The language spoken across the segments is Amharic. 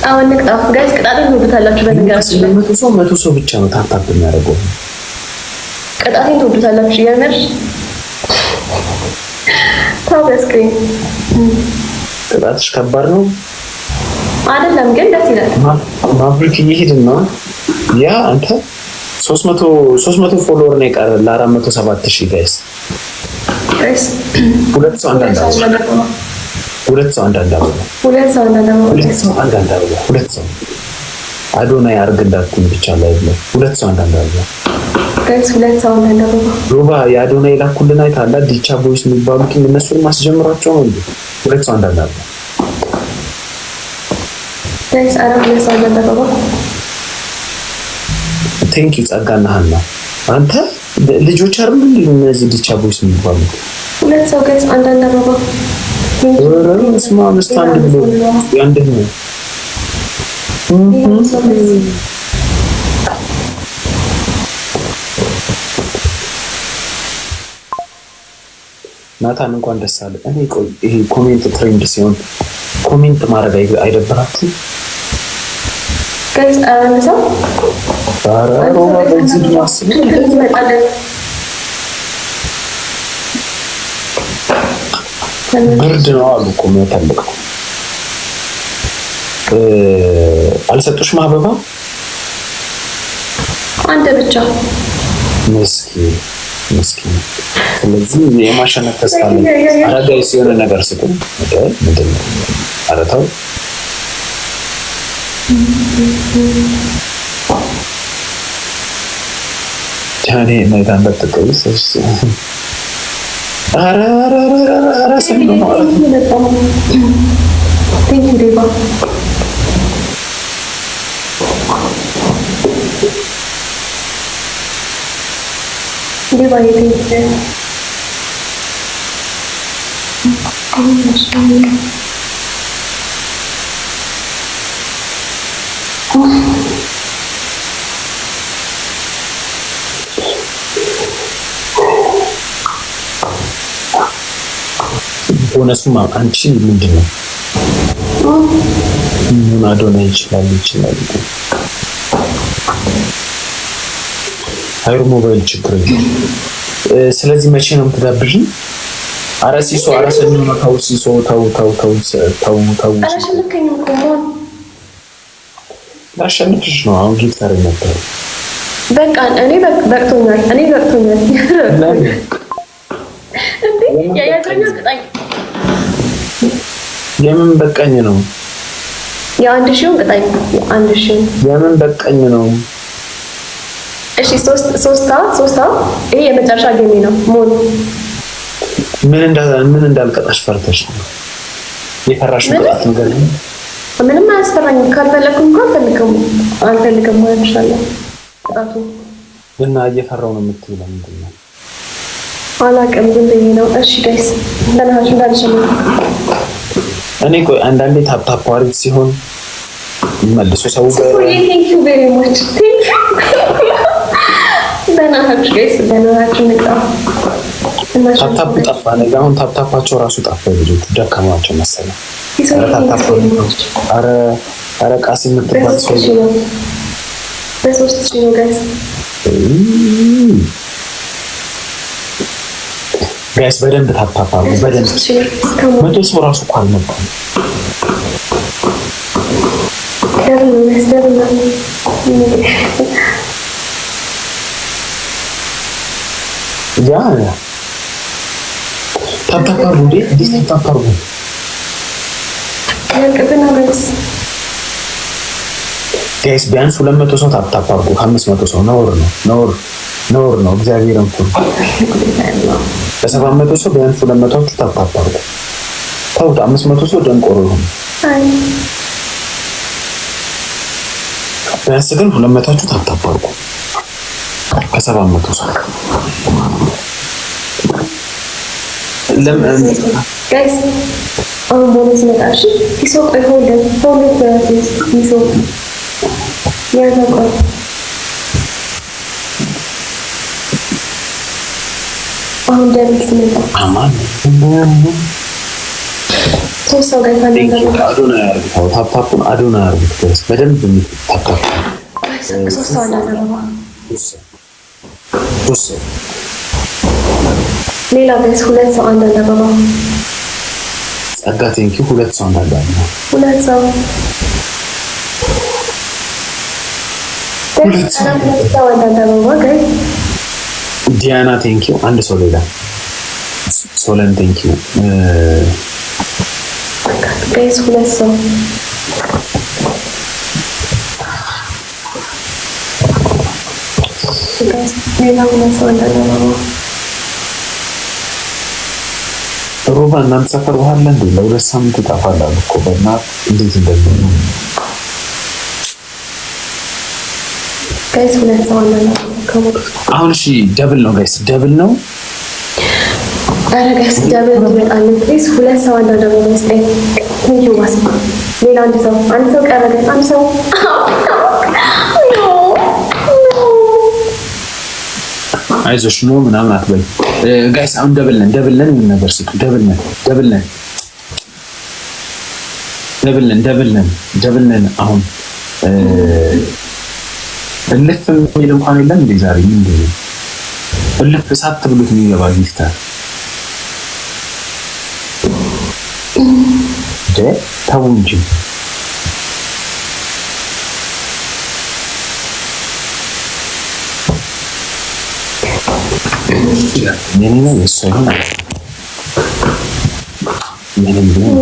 አሁን ንቅጣው ጋይስ ቅጣቱን ትወዱታላችሁ። በነገራችን ላይ መቶ ሰው ብቻ ነው ታፕ የሚያደርገው። ቅጣቱን ትወዱታላችሁ። የምር ታውቀስከኝ ቅጣትሽ ከባድ ነው አይደለም ግን ደስ ይላል። ማፍሪክ እየሄድን ነው። ያ አንተ 300 ፎሎወር ነው የቀረ ለ407,000 ጋይስ ሁለት ሰው አንዳንድ አዶናይ አርግላችሁ ብቻ ላይ ነው። ሁለት ሰው አንዳንድ ጋይስ ሮባ የአዶናይ ላኩልና አይታላ ዲቻ ቦይስ የሚባሉት እነሱን ማስጀምራቸው ነው እንዴ? ሁለት ሰው አንዳንድ ጋይስ ሁለት ሰው አንዳንድ ቴንክ ዩ ጸጋና ሀና አንተ ልጆች አይደል እነዚህ ዲቻ ቦይስ የሚባሉት ሁለት ሰው ጋይስ አንዳንድ አበባ ወረስማ መስታንድ ብሎ ያንደኛ ናታን እንኳን ደስ አለ። እኔ ቆይ ይሄ ኮሜንት ትሬንድ ሲሆን ኮሜንት ማድረግ አይደብራችሁ ጋይስ? አራንሰው ሮባ በዚህ ማስብ ብርድ ነው አሉ እኮ የሚያታልቀው። አልሰጡሽም አበባ? አንተ ብቻ ምስኪን። ስለዚህ የማሸነፍ ተስፋ አለ። አረጋይ ሲሆን ነገር ስጡ። ምንድን ነው? ኧረ ተው ቻኔ ማይታን በተቀበል ሰስ ኧረ ሰምኑ ማለት ነው። ቴንክ ዩ ዴባ ቦነሱማ አንቺ ምንድነው? ምን አዶናይ ይችላል አይሩ ሞባይል ችግር የለም። ስለዚህ መቼ ነው የምትጋብዥኝ? ኧረ ሲሶ ኧረ ሰኞ ነው። ተው ሲሶ ተው። ላሸንፍሽ ነው አሁን ጊፍተር ነበር። በቃ እኔ በቅቶኛል። እንዴ ያያዘኛ ቅጣኝ። የምን በቃኝ ነው? የአንድ ሺውን ቅጣኝ። የምን በቃኝ ነው? እሺ ሶስታ ይሄ የመጨረሻ ጌሜ ነው። ሞን ምን እንዳልቀጣሽ ፈርተሽ ነው የፈራሽ? ቅጣት ነገር ምንም አያስፈራኝም። ካልፈለኩ እንኳን አልፈልግም ማለት ይችላል። ቅጣቱ እና እየፈራው ነው የምትይው ለምንድን ነው? አላውቅም ግን ብዬ ነው። እሺ ጋይስ እንደናችሁ እንዳልሽኝ እኔ ቆይ አንዳንዴ ታፕ አሪፍ ሲሆን መልሶ ሰው ቴንክ ዩ ቬሪ ማች በናችሁ ጋይስ በናችሁ ንቃ ታፕ ጠፋ ነገር አሁን ታፓቸው ራሱ ጠፋ። ልጆች ደካማቸው መሰለኝ። ኧረ ቃሲ የምትባል ሰው በሶስት ሺህ ነው ጋይስ በደንብ ታፓሉ በደንብ 100 ሰው ራሱ እኮ አልመጣም። ያ ታፓሉ እንዴ ታፓሉ ጋይስ ቢያንስ 200 ሰው ታፓሉ ከ500 ሰው ነውር ነው። እግዚአብሔርን ፍሩ። በ700 ሰው ቢያንስ 200ዎቹ ታፓሉ። ተውት 500 ሰው ደንቆሮ ነው። ቢያንስ ግን 200ዎቹ ታፓሉ ከ700 ሰው ጋይስ አሁን ቦነስ መጣሽ ይሶቅ ሆልድ ፕራክቲስ ይሶቅ ያዛቆ አሁን ደርስ መጣ አማን ሶስት ሰው ጋር አዶና ያርጉት። ታፕታፑን አዶና ያርጉት። በደንብ ታፕታፕ ሶስት ሰው እንዳደረገ ሌላ ጋይስ ሁለት ሰው እንዳደረገ ጸጋ ቴንኪ ሁለት ሰው እንዳደረገ ሁለት ሰው እንዳደረገ ዲያና ቴንኪ አንድ ሰው ሌላ ሶለን ቴንኪ ጋይስ ሁለት ሰው ሌላ ሁለት ሰው እንዳደረገ ሮባ እናንተ ሰፈር ውሃ አለ እንዴ? ለሁለት ሳምንት ይጠፋላል እኮ በእናትህ እንዴት እንደሚሆን ጋይስ ሁለት ሰው አለ። አሁን እሺ ደብል ነው ጋይስ ደብል ነው። አረ ጋይስ ደብል ይመጣል ጋይስ ሁለት ሰው አለ ደግሞ መስጠት ቴንኪ ዋስ ሌላ አንድ ሰው ቀረ ጋይስ አንድ ሰው አይዞሽ ነው ምናምን አትበል ጋይስ አሁን ደብል ነን ምን ነገር ስጡ ደብል ነን አሁን እልፍ የሚል እንኳን የለም እንዴ ዛሬ ምንድን ነው እልፍ ሳት ብሉት የሚገባ ጊፍታር ተው እንጂ የኔ ነው የእሱ አይሆን ምንም ቢሆን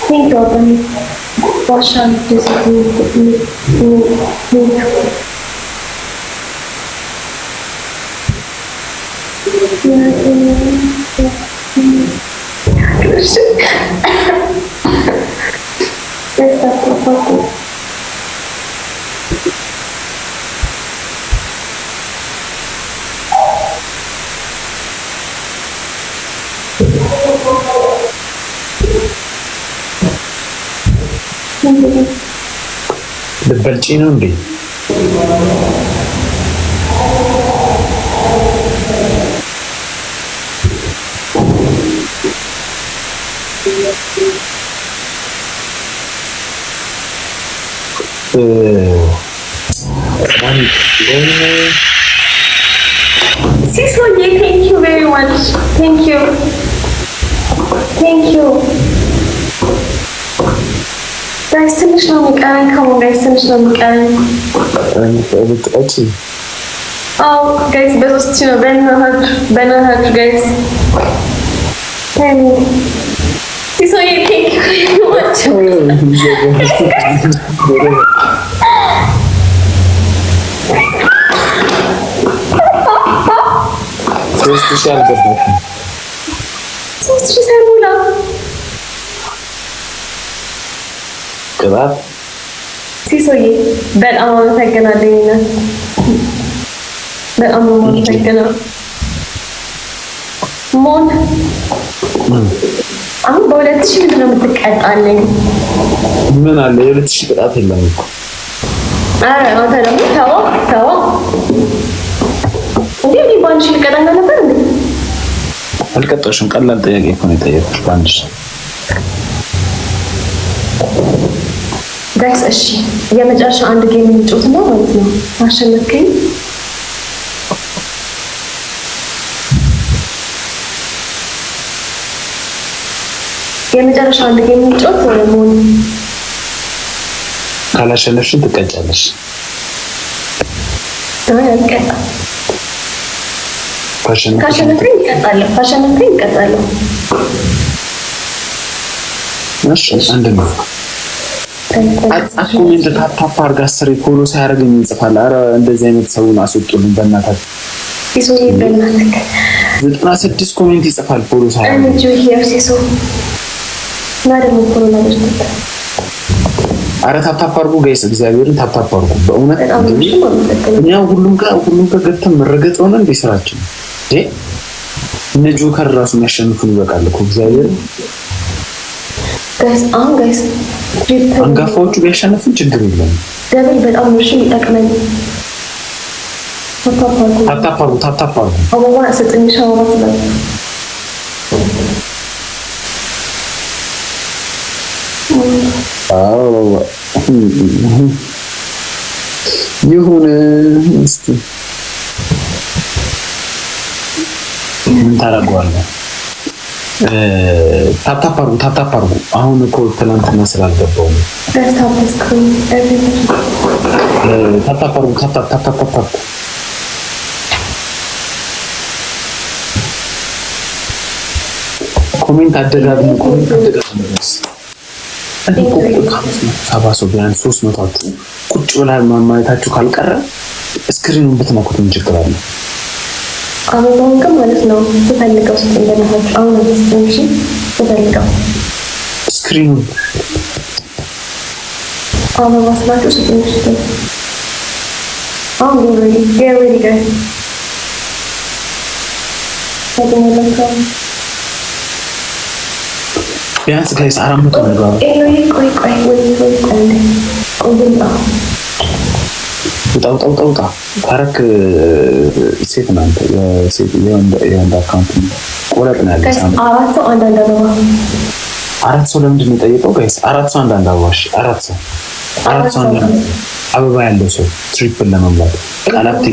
Think of them. Wash out this ልበልጪ ነው እንዴ? Sisoye, thank you very much. Thank you. Guys, ትንሽ ነው የሚቀረኝ። ከሞን ጋይስ ትንሽ ነው የሚቀረኝ። አዎ ጋይስ በሶስት ሺህ ነው። በእናታችሁ ጋይስ ሲሶዬ ቴንክ ዩ ማች ሶስት ሺህ አልገባም። ሶስት ሺህ ሳይሞላ ቅባት ሲሶዬ በጣም አመሰግናለሁ። በጣም አመሰግናለሁ። ሞን አሁን በ2000 ምንድን ነው የምትቀጣለኝ? ምን አለ የ2000 ቅጣት የለም እኮ። ኧረ አንተ ደግሞ ተው እንዴ ባንቺ ልቀጣኝ ነበር እንዴ? አልቀጣሽም። ቀላል ጥያቄ እኮ ነው የጠየኩሽ ባንቺ። ጋይስ እሺ የመጨረሻ አንድ ጌም እንጫወት ነው ማለት ነው። አሸነፍከኝ። የመጨረሻ አንድ ጌም እንጫወት ነው። ካላሸነፍሽን ትቀጫለሽ። አይ አልቀጣም። ካሸነፍከኝ እቀጣለሁ። እሺ አንድ ነው። አጻፍኩ ምን ተታፓ አርጋ አስር ፎሎ ሳያደርገኝ እንጽፋለን። ኧረ እንደዚህ አይነት ሰውን አስወጡልን በእናታችሁ። ሲሶዬ በእናትህ 96 ኮሜንት ይጽፋል ፎሎ ሳያደርገኝ። ሲሶ እና ደግሞ ፎሎ ማለት አረ ታፕታፕ አድርጉ ጋይስ፣ እግዚአብሔርን ታፕታፕ አድርጉ በእውነት። እኛ ሁሉም ጋር ገብተን መረገጥ ሆነ እንደ ስራችን እነ ጆከር ራሱ የሚያሸንፉን ይበቃል እኮ እግዚአብሔር። ጋይስ አንጋፋዎቹ ቢያሸንፉን ችግር የለም። ደብል በጣም ነው የሚጠቅመን። ታፕታፕ አድርጉ። አበባ ሰጠኝ ሻወራ ስለኝ ይሁን እስቲ ምን ታደርገዋለህ? ታፕታፕ አድርጉ። አሁን እኮ ትናንትና ስላልገባው ነው። ታፕታፕ አድርጉ። ኮሜንት አደጋግሙ። ሰባሰው ቢያንስ 300 ቁጭ ብላል ማማየታችሁ ካልቀረ ስክሪኑን ብትነኩት ምን ችግር አለ? አሁን ግን ማለት ነው ተፈልገው እንደነበር አሁን እሺ፣ ተፈልገው ስክሪኑን አሁን ማስላችሁ ስትንሽ አሁን ሬዲ ጋይስ ቢያንስ ጋይስ 400 ነው። ውጣ ታረክ ሴት ናንተ የሴት የወንድ አካውንት ቆረጥ ነው ያለው። አራት ሰው ለምንድን ነው የጠየቀው ጋይስ? አራት ሰው አንዳንድ አዋሽ አራት ሰው አበባ ያለው ሰው ትሪፕል ለመምላት ቃላት